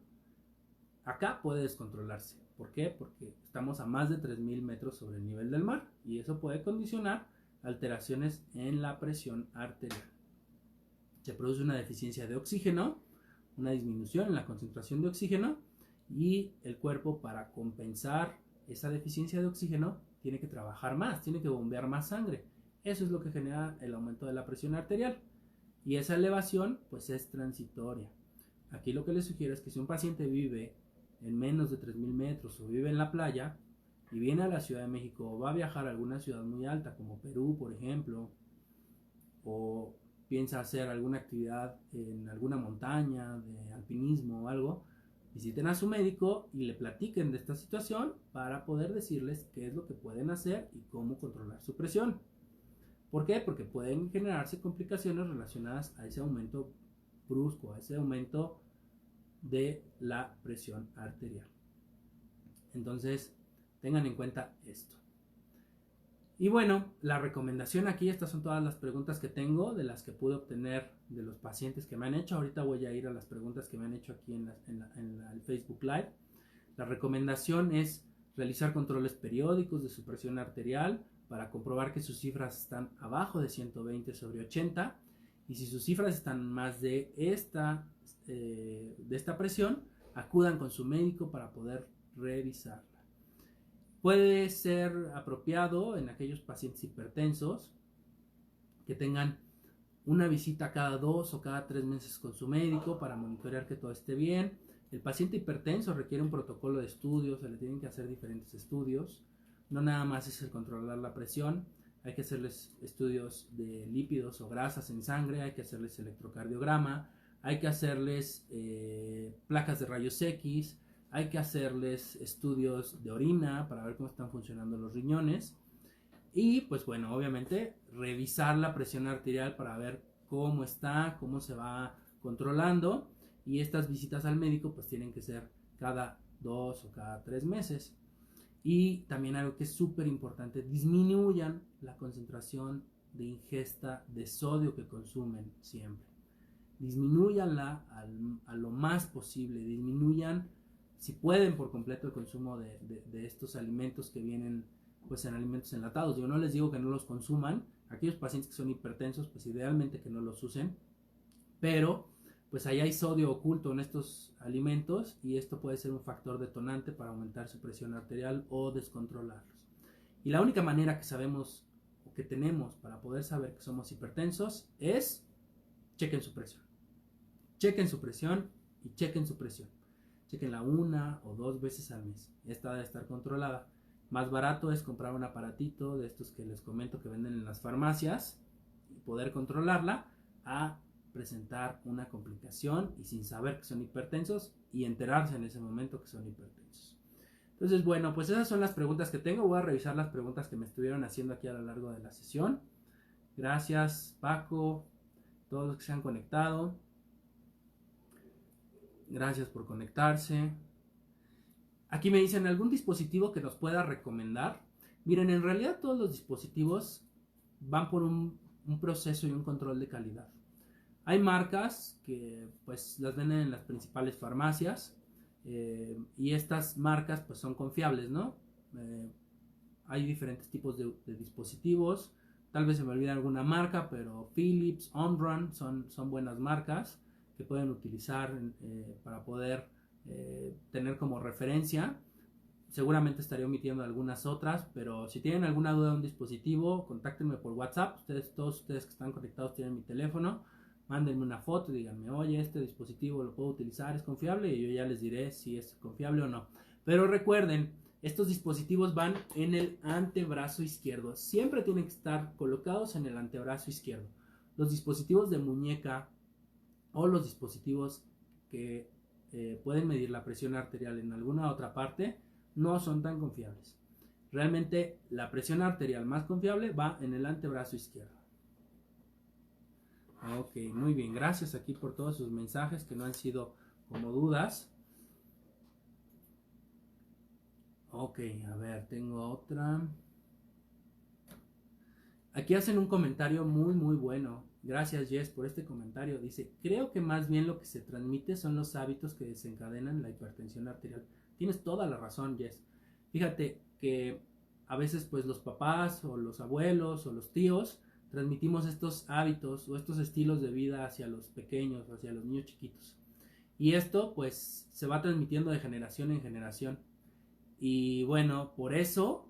Acá puede descontrolarse. ¿Por qué? Porque estamos a más de 3000 metros sobre el nivel del mar y eso puede condicionar alteraciones en la presión arterial. Se produce una deficiencia de oxígeno, una disminución en la concentración de oxígeno y el cuerpo, para compensar esa deficiencia de oxígeno, tiene que trabajar más, tiene que bombear más sangre. Eso es lo que genera el aumento de la presión arterial y esa elevación pues es transitoria. Aquí lo que les sugiero es que si un paciente vive en menos de 3000 metros o vive en la playa y viene a la Ciudad de México o va a viajar a alguna ciudad muy alta como Perú, por ejemplo, o piensa hacer alguna actividad en alguna montaña de alpinismo o algo, visiten a su médico y le platiquen de esta situación para poder decirles qué es lo que pueden hacer y cómo controlar su presión. ¿Por qué? Porque pueden generarse complicaciones relacionadas a ese aumento brusco, a ese aumento de la presión arterial. Entonces, tengan en cuenta esto. Y bueno, la recomendación aquí, estas son todas las preguntas que tengo, de las que pude obtener de los pacientes que me han hecho. Ahorita voy a ir a las preguntas que me han hecho aquí en el Facebook Live. La recomendación es realizar controles periódicos de su presión arterial para comprobar que sus cifras están abajo de 120/80 y si sus cifras están más de esta presión, acudan con su médico para poder revisarla. Puede ser apropiado en aquellos pacientes hipertensos que tengan una visita cada 2 o cada 3 meses con su médico para monitorear que todo esté bien. El paciente hipertenso requiere un protocolo de estudios, se le tienen que hacer diferentes estudios. No nada más es el controlar la presión, hay que hacerles estudios de lípidos o grasas en sangre, hay que hacerles electrocardiograma, hay que hacerles placas de rayos X, hay que hacerles estudios de orina para ver cómo están funcionando los riñones y pues bueno, obviamente revisar la presión arterial para ver cómo está, cómo se va controlando y estas visitas al médico pues tienen que ser cada 2 o cada 3 meses. Y también algo que es súper importante, disminuyan la concentración de ingesta de sodio que consumen siempre. Disminuyanla a lo más posible, disminuyan si pueden por completo el consumo de estos alimentos que vienen pues en alimentos enlatados. Yo no les digo que no los consuman, Aquellos pacientes que son hipertensos, pues idealmente que no los usen, pero pues ahí hay sodio oculto en estos alimentos y esto puede ser un factor detonante para aumentar su presión arterial o descontrolarlos. Y la única manera que sabemos o que tenemos para poder saber que somos hipertensos es chequen su presión. Chequen su presión y chequen su presión. Chequenla 1 o 2 veces al mes. Esta debe estar controlada. Más barato es comprar un aparatito de estos que les comento que venden en las farmacias y poder controlarla a presentar una complicación y sin saber que son hipertensos y enterarse en ese momento que son hipertensos. Entonces, bueno, pues esas son las preguntas que tengo. Voy a revisar las preguntas que me estuvieron haciendo aquí a lo largo de la sesión. Gracias, Paco, todos los que se han conectado. Gracias por conectarse. Aquí me dicen algún dispositivo que nos pueda recomendar. Miren, en realidad todos los dispositivos van por un proceso y un control de calidad. Hay marcas que pues las venden en las principales farmacias y estas marcas pues son confiables, ¿no? Hay diferentes tipos de dispositivos. Tal vez se me olvide alguna marca, pero Philips, Omron son buenas marcas que pueden utilizar para poder tener como referencia. Seguramente estaré omitiendo algunas otras, pero si tienen alguna duda de un dispositivo, contáctenme por WhatsApp. Todos ustedes que están conectados tienen mi teléfono. Mándenme una foto y díganme, oye, este dispositivo lo puedo utilizar, es confiable, y yo ya les diré si es confiable o no. Pero recuerden, estos dispositivos van en el antebrazo izquierdo. Siempre tienen que estar colocados en el antebrazo izquierdo. Los dispositivos de muñeca o los dispositivos que pueden medir la presión arterial en alguna otra parte no son tan confiables. Realmente la presión arterial más confiable va en el antebrazo izquierdo. Ok, muy bien, gracias aquí por todos sus mensajes que no han sido como dudas. Ok, a ver, tengo otra. Aquí hacen un comentario muy bueno. Gracias, Jess, por este comentario. Dice, creo que más bien lo que se transmite son los hábitos que desencadenan la hipertensión arterial. Tienes toda la razón, Jess. Fíjate que a veces pues los papás o los abuelos o los tíos transmitimos estos hábitos o estos estilos de vida hacia los pequeños o hacia los niños chiquitos. Y esto pues se va transmitiendo de generación en generación. Y bueno, por eso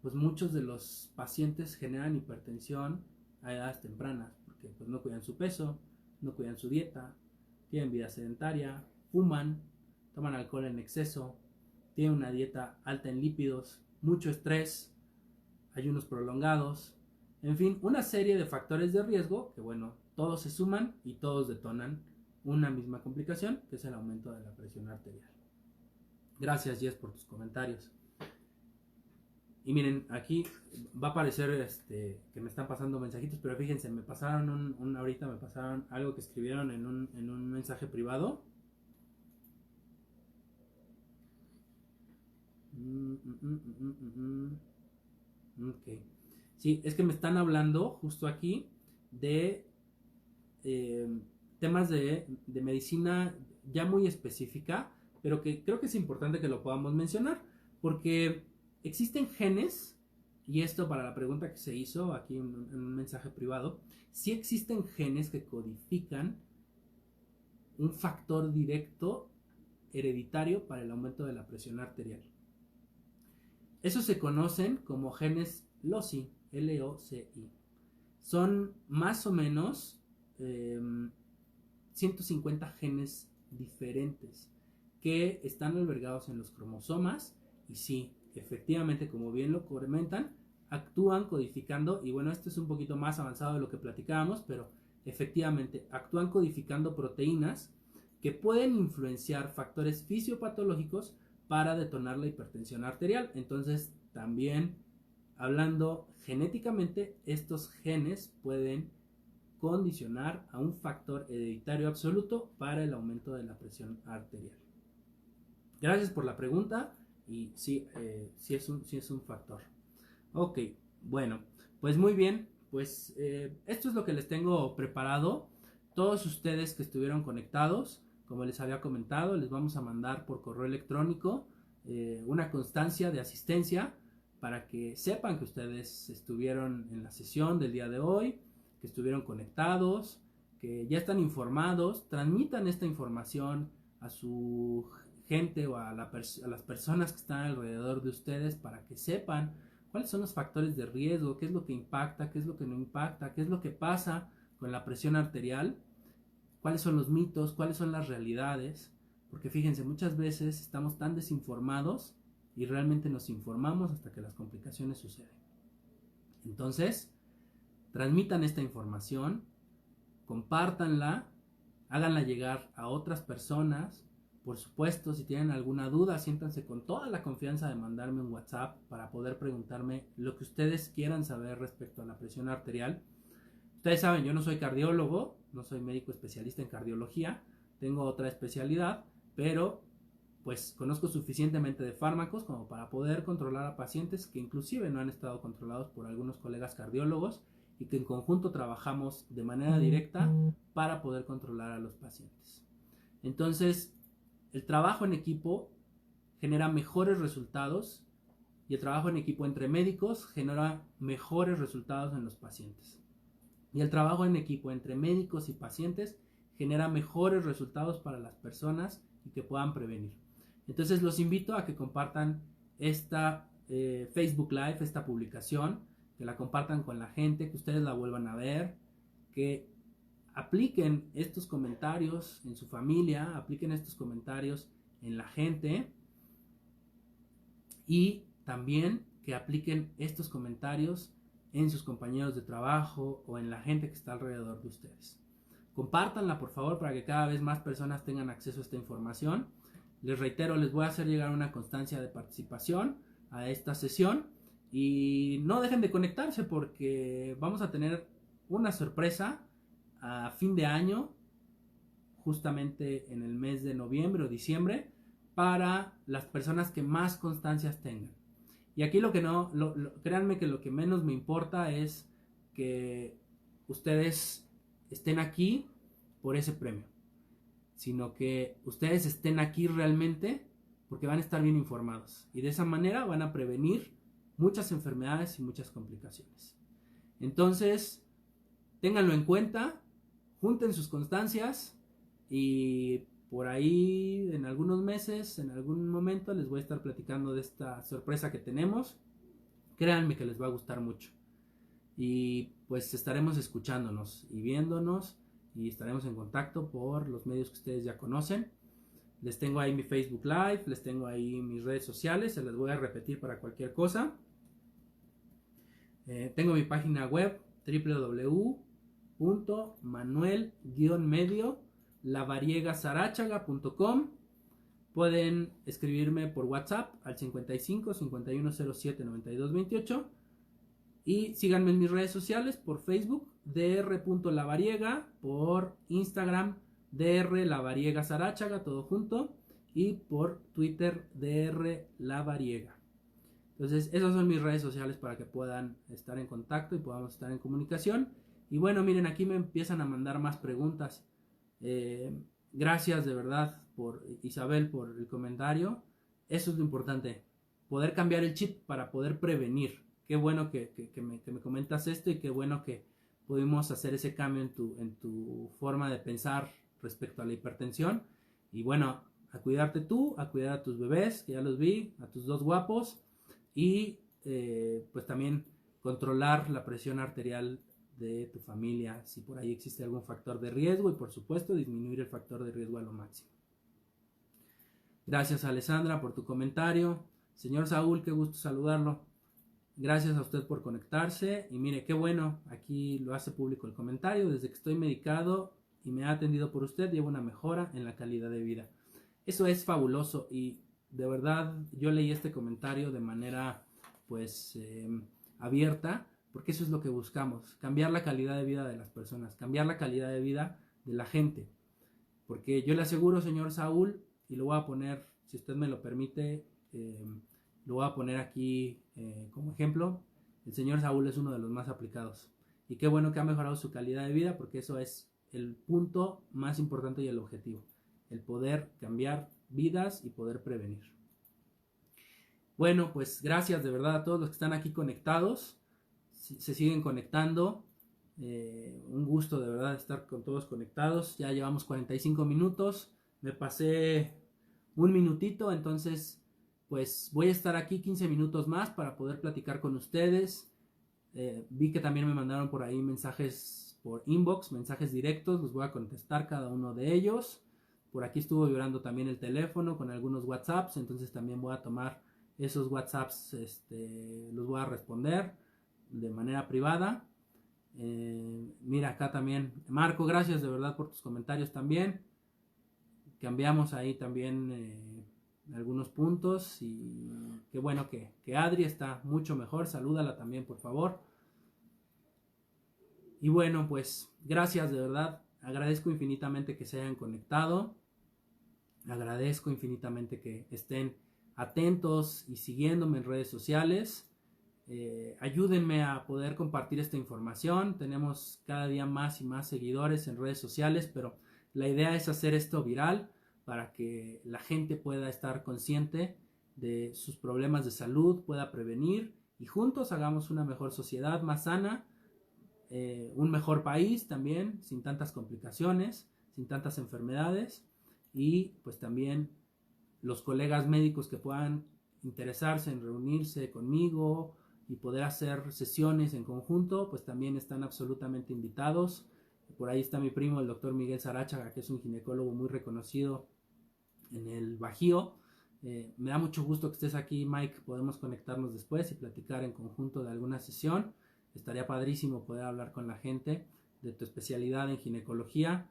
pues muchos de los pacientes generan hipertensión a edades tempranas, porque pues no cuidan su peso, no cuidan su dieta, tienen vida sedentaria, fuman, toman alcohol en exceso, tienen una dieta alta en lípidos, mucho estrés, ayunos prolongados, en fin, una serie de factores de riesgo que bueno, todos se suman y todos detonan una misma complicación, que es el aumento de la presión arterial. Gracias, Jess, por tus comentarios. Y miren, aquí va a aparecer que me están pasando mensajitos, pero fíjense, me pasaron ahorita me pasaron algo que escribieron en un mensaje privado. Ok. Sí, es que me están hablando justo aquí de temas de medicina ya muy específica, pero que creo que es importante que lo podamos mencionar, porque existen genes, y esto para la pregunta que se hizo aquí en un mensaje privado, sí existen genes que codifican un factor directo hereditario para el aumento de la presión arterial. Esos se conocen como genes LOCI, L-O-C-I. Son más o menos 150 genes diferentes que están albergados en los cromosomas y sí, efectivamente, como bien lo comentan, actúan codificando, y bueno, esto es un poquito más avanzado de lo que platicábamos, pero efectivamente actúan codificando proteínas que pueden influenciar factores fisiopatológicos para detonar la hipertensión arterial. Entonces, también hablando genéticamente, estos genes pueden condicionar a un factor hereditario absoluto para el aumento de la presión arterial. Gracias por la pregunta. Y sí, sí es un factor. Ok, bueno, pues muy bien. Pues esto es lo que les tengo preparado. Todos ustedes que estuvieron conectados, como les había comentado, les vamos a mandar por correo electrónico una constancia de asistencia para que sepan que ustedes estuvieron en la sesión del día de hoy, que estuvieron conectados, que ya están informados. Transmitan esta información a su gente o a las personas que están alrededor de ustedes para que sepan cuáles son los factores de riesgo, qué es lo que impacta, qué es lo que no impacta, qué es lo que pasa con la presión arterial, cuáles son los mitos, cuáles son las realidades, porque fíjense, muchas veces estamos tan desinformados y realmente nos informamos hasta que las complicaciones suceden. Entonces, transmitan esta información, compártanla, háganla llegar a otras personas. Por supuesto, si tienen alguna duda, siéntanse con toda la confianza de mandarme un WhatsApp para poder preguntarme lo que ustedes quieran saber respecto a la presión arterial. Ustedes saben, yo no soy cardiólogo, no soy médico especialista en cardiología, tengo otra especialidad, pero pues conozco suficientemente de fármacos como para poder controlar a pacientes que inclusive no han estado controlados por algunos colegas cardiólogos y que en conjunto trabajamos de manera directa para poder controlar a los pacientes. Entonces, el trabajo en equipo genera mejores resultados y el trabajo en equipo entre médicos genera mejores resultados en los pacientes. Y el trabajo en equipo entre médicos y pacientes genera mejores resultados para las personas y que puedan prevenir. Entonces los invito a que compartan esta Facebook Live, esta publicación, que la compartan con la gente, que ustedes la vuelvan a ver, que apliquen estos comentarios en su familia, apliquen estos comentarios en la gente y también que apliquen estos comentarios en sus compañeros de trabajo o en la gente que está alrededor de ustedes. Compártanla por favor para que cada vez más personas tengan acceso a esta información. Les reitero, les voy a hacer llegar una constancia de participación a esta sesión y no dejen de conectarse porque vamos a tener una sorpresa a fin de año, justamente en el mes de noviembre o diciembre, para las personas que más constancias tengan. Y aquí créanme que lo que menos me importa es que ustedes estén aquí por ese premio, sino que ustedes estén aquí realmente porque van a estar bien informados y de esa manera van a prevenir muchas enfermedades y muchas complicaciones. Entonces, ténganlo en cuenta, junten sus constancias y por ahí en algunos meses, en algún momento les voy a estar platicando de esta sorpresa que tenemos. Créanme que les va a gustar mucho. Y pues estaremos escuchándonos y viéndonos y estaremos en contacto por los medios que ustedes ya conocen. Les tengo ahí mi Facebook Live, les tengo ahí mis redes sociales, se las voy a repetir para cualquier cosa. Tengo mi página web www.manuel-medio-lavariegasarachaga.com. Pueden escribirme por WhatsApp al 55 5107 9228 y síganme en mis redes sociales por Facebook dr.lavariega, por Instagram dr.lavariega-sarachaga, todo junto, y por Twitter dr.lavariega. Entonces esas son mis redes sociales para que puedan estar en contacto y podamos estar en comunicación. Y bueno, miren, aquí me empiezan a mandar más preguntas. Gracias de verdad por Isabel por el comentario. Eso es lo importante, poder cambiar el chip para poder prevenir. Qué bueno que me comentas esto y qué bueno que pudimos hacer ese cambio en tu forma de pensar respecto a la hipertensión. Y bueno, a cuidarte tú, a cuidar a tus bebés, que ya los vi, a tus dos guapos, y pues también controlar la presión arterial de tu familia si por ahí existe algún factor de riesgo y por supuesto disminuir el factor de riesgo a lo máximo. Gracias Alessandra por tu comentario. Señor Saúl, qué gusto saludarlo. Gracias a usted por conectarse y mire qué bueno, aquí lo hace público el comentario. Desde que estoy medicado y me ha atendido por usted llevo una mejora en la calidad de vida. Eso es fabuloso y de verdad yo leí este comentario de manera pues abierta porque eso es lo que buscamos, cambiar la calidad de vida de las personas, cambiar la calidad de vida de la gente. Porque yo le aseguro, señor Saúl, y lo voy a poner, si usted me lo permite, lo voy a poner aquí como ejemplo, el señor Saúl es uno de los más aplicados. Y qué bueno que ha mejorado su calidad de vida porque eso es el punto más importante y el objetivo, el poder cambiar vidas y poder prevenir. Bueno, pues gracias de verdad a todos los que están aquí conectados. Se siguen conectando. Un gusto de verdad estar con todos conectados. Ya llevamos 45 minutos. Me pasé un minutito, entonces pues voy a estar aquí 15 minutos más para poder platicar con ustedes. Vi que también me mandaron por ahí mensajes por inbox, mensajes directos. Los voy a contestar cada uno de ellos. Por aquí estuvo vibrando también el teléfono con algunos WhatsApps, entonces también voy a tomar esos WhatsApps, los voy a responder de manera privada. Mira acá también, Marco, gracias de verdad por tus comentarios también. Cambiamos ahí también algunos puntos y qué bueno que Adri está mucho mejor. Salúdala también, por favor. Y bueno, pues gracias de verdad. Agradezco infinitamente que se hayan conectado. Agradezco infinitamente que estén atentos y siguiéndome en redes sociales. Ayúdenme a poder compartir esta información. Tenemos cada día más y más seguidores en redes sociales, pero la idea es hacer esto viral para que la gente pueda estar consciente de sus problemas de salud, pueda prevenir y juntos hagamos una mejor sociedad, más sana, un mejor país también, sin tantas complicaciones, sin tantas enfermedades, y pues también los colegas médicos que puedan interesarse en reunirse conmigo y poder hacer sesiones en conjunto, pues también están absolutamente invitados. Por ahí está mi primo, el doctor Miguel Sarachaga, que es un ginecólogo muy reconocido en el Bajío. Me da mucho gusto que estés aquí, Mike. Podemos conectarnos después y platicar en conjunto de alguna sesión. Estaría padrísimo poder hablar con la gente de tu especialidad en ginecología.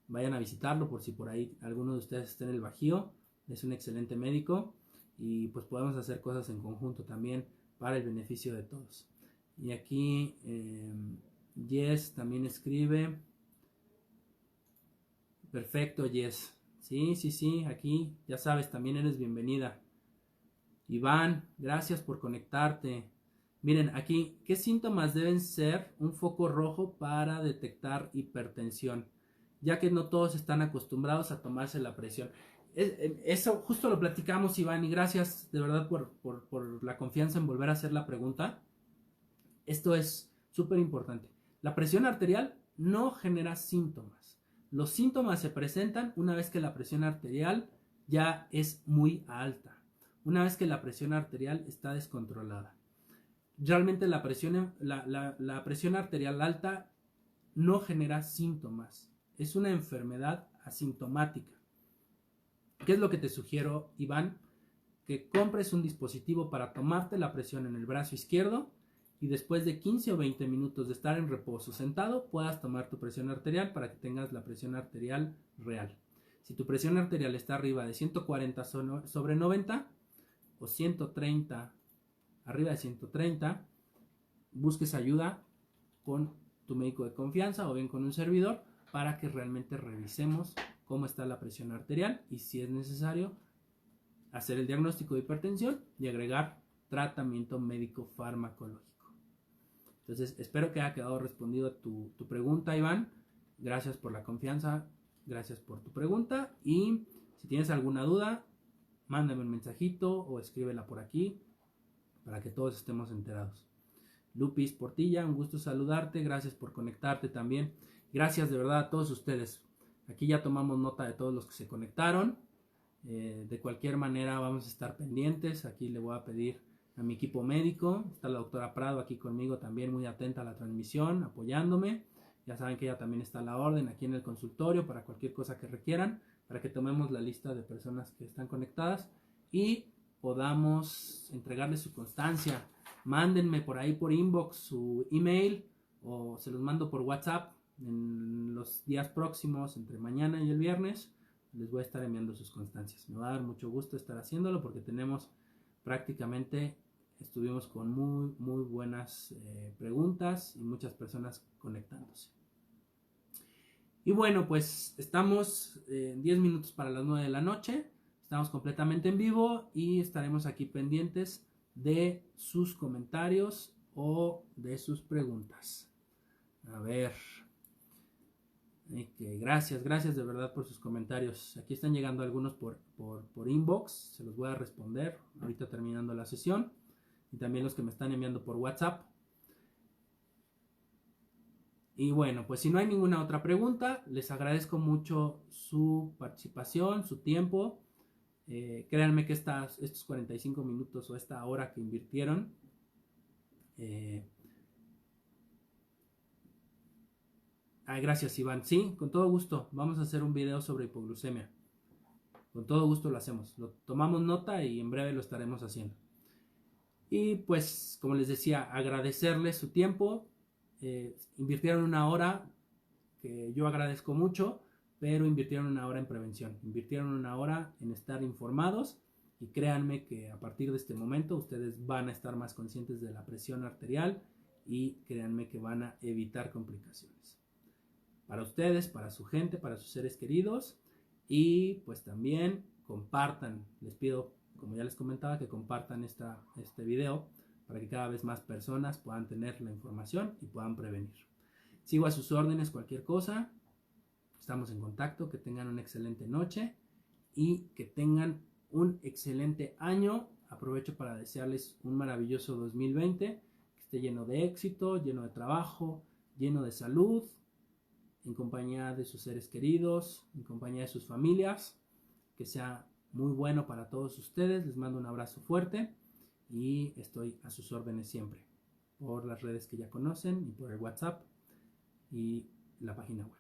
Vayan a visitarlo por si por ahí alguno de ustedes está en el Bajío. Es un excelente médico y pues podemos hacer cosas en conjunto también para el beneficio de todos. Y aquí Jess también escribe. Perfecto, Jess. Sí, aquí ya sabes, también eres bienvenida. Iván, gracias por conectarte. Miren, aquí, ¿qué síntomas deben ser un foco rojo para detectar hipertensión? Ya que no todos están acostumbrados a tomarse la presión. Eso justo lo platicamos, Iván, y gracias de verdad por la confianza en volver a hacer la pregunta. Esto es súper importante. La presión arterial no genera síntomas. Los síntomas se presentan una vez que la presión arterial ya es muy alta, una vez que la presión arterial está descontrolada. Realmente la presión arterial alta no genera síntomas, es una enfermedad asintomática. ¿Qué es lo que te sugiero, Iván? Que compres un dispositivo para tomarte la presión en el brazo izquierdo y después de 15 o 20 minutos de estar en reposo sentado puedas tomar tu presión arterial para que tengas la presión arterial real. Si tu presión arterial está arriba de 140 sobre 90 o 130 arriba de 130, busques ayuda con tu médico de confianza o bien con un servidor para que realmente revisemos cómo está la presión arterial y si es necesario hacer el diagnóstico de hipertensión y agregar tratamiento médico farmacológico. Entonces, espero que haya quedado respondido tu pregunta, Iván. Gracias por la confianza, gracias por tu pregunta. Y si tienes alguna duda, mándame un mensajito o escríbela por aquí para que todos estemos enterados. Lupis Portilla, un gusto saludarte. Gracias por conectarte también. Gracias de verdad a todos ustedes. Aquí ya tomamos nota de todos los que se conectaron. De cualquier manera vamos a estar pendientes. Aquí le voy a pedir a mi equipo médico. Está la doctora Prado aquí conmigo también, muy atenta a la transmisión, apoyándome. Ya saben que ella también está a la orden aquí en el consultorio para cualquier cosa que requieran, para que tomemos la lista de personas que están conectadas y podamos entregarles su constancia. Mándenme por ahí por inbox su email o se los mando por WhatsApp en los días próximos, entre mañana y el viernes. Les voy a estar enviando sus constancias. Me va a dar mucho gusto estar haciéndolo porque tenemos prácticamente, estuvimos con muy buenas preguntas y muchas personas conectándose. Y bueno, pues estamos 10 minutos para las 9 de la noche. Estamos completamente en vivo y estaremos aquí pendientes de sus comentarios o de sus preguntas. A ver. Gracias de verdad por sus comentarios. Aquí están llegando algunos por inbox, se los voy a responder ahorita terminando la sesión. Y también los que me están enviando por WhatsApp. Y bueno, pues si no hay ninguna otra pregunta, les agradezco mucho su participación, su tiempo. Créanme que estos 45 minutos o esta hora que invirtieron, gracias Iván. Sí, con todo gusto. Vamos a hacer un video sobre hipoglucemia. Con todo gusto lo hacemos. Lo tomamos nota y en breve lo estaremos haciendo. Y pues, como les decía, agradecerles su tiempo. Invirtieron una hora, que yo agradezco mucho, pero invirtieron una hora en prevención. Invirtieron una hora en estar informados. Y créanme que a partir de este momento ustedes van a estar más conscientes de la presión arterial y créanme que van a evitar complicaciones. Para ustedes, para su gente, para sus seres queridos. Y pues también compartan, les pido, como ya les comentaba, que compartan este video para que cada vez más personas puedan tener la información y puedan prevenir. Sigo a sus órdenes cualquier cosa. Estamos en contacto. Que tengan una excelente noche y que tengan un excelente año. Aprovecho para desearles un maravilloso 2020, que esté lleno de éxito, lleno de trabajo, lleno de salud, en compañía de sus seres queridos, en compañía de sus familias. Que sea muy bueno para todos ustedes. Les mando un abrazo fuerte y estoy a sus órdenes siempre por las redes que ya conocen y por el WhatsApp y la página web.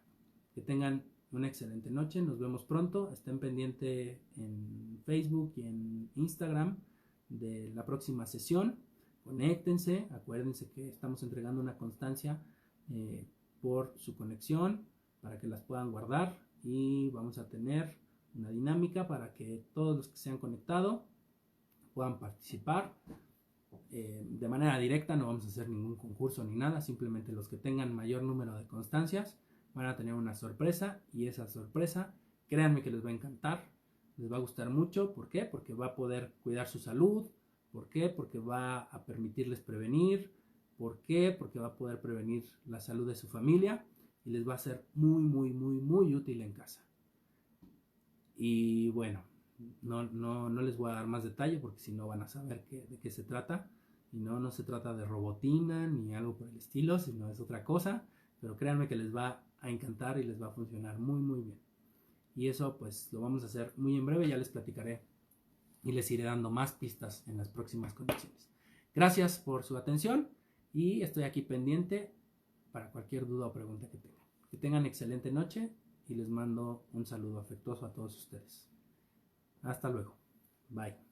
Que tengan una excelente noche. Nos vemos pronto. Estén pendientes en Facebook y en Instagram de la próxima sesión. Conéctense. Acuérdense que estamos entregando una constancia por su conexión para que las puedan guardar, y vamos a tener una dinámica para que todos los que se han conectado puedan participar de manera directa. No vamos a hacer ningún concurso ni nada, simplemente los que tengan mayor número de constancias van a tener una sorpresa, y esa sorpresa, créanme que les va a encantar, les va a gustar mucho. ¿Por qué? Porque va a poder cuidar su salud. ¿Por qué? Porque va a permitirles prevenir. ¿Por qué? Porque va a poder prevenir la salud de su familia y les va a ser muy, muy, muy, muy útil en casa. Y bueno, no les voy a dar más detalle porque si no van a saber de qué se trata. Y no se trata de robotina ni algo por el estilo, sino es otra cosa. Pero créanme que les va a encantar y les va a funcionar muy, muy bien. Y eso pues lo vamos a hacer muy en breve, ya les platicaré y les iré dando más pistas en las próximas conexiones. Gracias por su atención y estoy aquí pendiente para cualquier duda o pregunta que tengan. Que tengan excelente noche y les mando un saludo afectuoso a todos ustedes. Hasta luego. Bye.